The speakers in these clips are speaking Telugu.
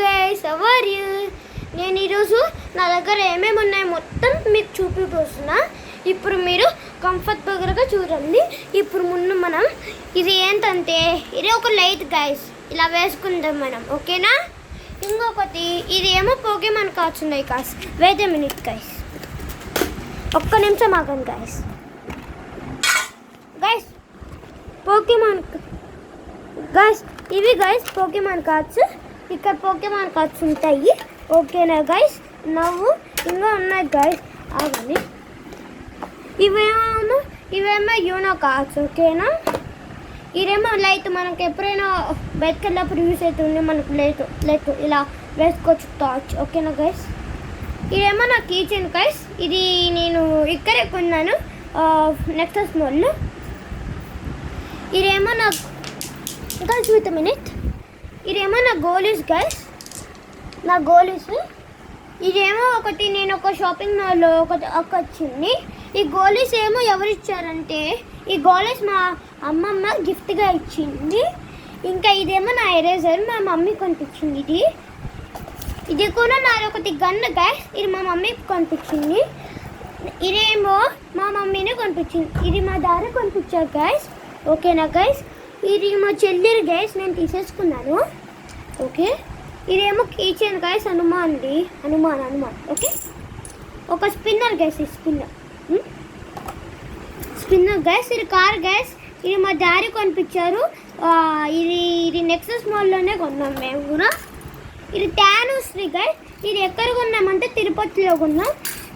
Guys, how are you? నేను ఈరోజు నా దగ్గర ఏమేమి ఉన్నాయో మొత్తం మీకు చూపిస్తున్నా. ఇప్పుడు మీరు కంఫర్టబుల్గా చూడండి. ఇప్పుడు ముందు మనం ఇది ఏంటంటే ఇది ఒక లైట్ గైస్, ఇలా వేసుకుందాం మనం, ఓకేనా? ఇంకొకటి ఇది ఏమో పోకేమాన్ కార్డ్స్ ఉన్నాయి guys. Wait a minute guys, ఒక్క నిమిషం ఆగండి గైస్. గైస్ పోకేమాన్ గైస్, ఇవి గైస్ పోకేమాన్ కార్డ్స్. ఇక్కడ పోకేమాన్ కార్డ్స్ ఉంటాయి, ఓకేనా గైస్? నవ్వు ఇంకా ఉన్నాయి గైస్, ఆగండి. ఇవేమో యూనో కార్డ్స్, ఓకేనా? ఇదేమో లైట్ మనకు ఎప్పుడైనా బయటకు వెళ్ళినప్పుడు యూస్ అవుతుంది. మనకు లైట్ ఇలా వేసుకోవచ్చు టార్చ్, ఓకేనా గైస్? ఇదేమో నా కీచెన్ గైస్. ఇది నేను ఇక్కడే కొన్నాను, నెక్సస్ మాల్లో. ఇదేమో నా గైస్, విత్ మినిట్. ఇదేమో నా గోలీస్ గైస్, నా గోలీస్. ఇదేమో ఒకటి నేను ఒక షాపింగ్ మాల్లో ఒకటి వచ్చింది. ఈ గోలీస్ ఏమో ఎవరు ఇచ్చారంటే, ఈ గోలీస్ మా అమ్మమ్మ గిఫ్ట్గా ఇచ్చింది. ఇంకా ఇదేమో నా ఎరేజర్, మా మమ్మీ కొనిపించింది. ఇది కూడా నాది ఒకటి గన్ గైస్, ఇది మా మమ్మీ కొనిపించింది. ఇదేమో మా మమ్మీనే కొనిపించింది. ఇది మా డాడీ కొనిపించారు గైస్, ఓకేనా గైస్? ఇది మా చెల్లిరు గైస్, నేను తీసేసుకున్నాను, ఓకే? ఇదేమో కీచెన్ గైస్, హనుమాన్, ఓకే? ఒక స్పిన్నర్ గైస్, ఈ స్పిన్నర్ గైస్. ఇది కార్ గైస్, ఇది మా డాడీ కొనిపించారు. ఇది నెక్సస్ మాల్లోనే కొన్నాం మేము కూడా. ఇది టానూస్ గైస్. ఇది ఎక్కడ కొన్నామంటే తిరుపతిలో కొన్నాం.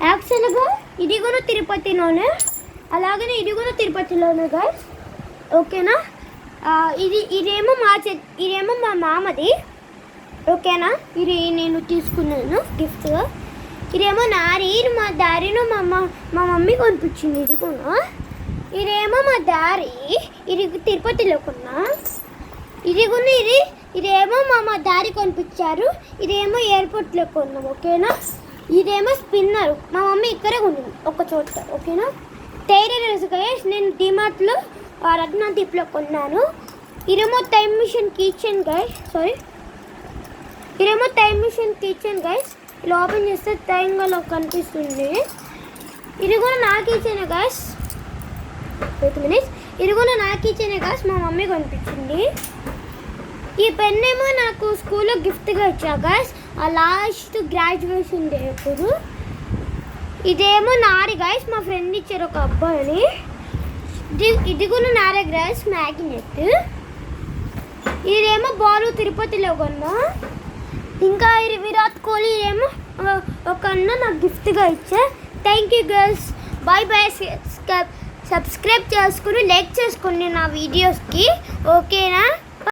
యాక్చువల్గా ఇది కూడా తిరుపతిలోనే, అలాగనే ఇది కూడా తిరుపతిలోనే గైస్, ఓకేనా? ఇదేమో మా మామది, ఓకేనా? ఇది నేను తీసుకున్నాను గిఫ్ట్గా. ఇదేమో నాది, ఇది మా డాడీను మా మమ్మీ కొనిపించింది. ఇది కూడా ఇదేమో మా డాడీ, ఇది తిరుపతిలో కొన్నా. ఇదేమో మా డాడీ కొనిపించారు. ఇదేమో ఎయిర్పోర్ట్లో కొన్నాం, ఓకేనా? ఇదేమో స్పిన్నర్, మా మమ్మీ ఇక్కడే కొన్నాను ఒక చోట, ఓకేనా? టైలర్స్ గైస్, నేను డిమార్ట్లో రత్నాదీప్లో కొన్నాను. ఇదేమో టైమ్ మిషన్ కిచెన్ గైస్, ఇదేమో టైమ్ మిషన్ కిచెన్ గైస్. ఇలా ఓపెన్ చేస్తే టైంగా కనిపిస్తుంది. ఇది కూడా నా కిచెనే గైస్, విత్ మినిట్స్. ఇది కూడా నా కిచెనే గైస్, మా మమ్మీ కనిపించింది. ఈ పెన్ ఏమో నాకు స్కూల్లో గిఫ్ట్గా ఇచ్చా గైస్, ఆ లాస్ట్ గ్రాడ్యుయేషన్ డే అప్పుడు. ఇదేమో నాది గైస్, మా ఫ్రెండ్ ఇచ్చారు ఒక అబ్బాయిని. ఇది కూడా నాదే గైస్, మ్యాగ్నెట్. ఇదేమో బాలు తిరుపతిలో కొన్నా. ఇంకా ఇది విరాట్ కోహ్లీ ఏమో ఒక అన్న నాకు గిఫ్ట్గా ఇచ్చా. Thank you girls, bye bye. Subscribe చేసుకుని లైక్ చేసుకోండి నా వీడియోస్కి, ఓకేనా?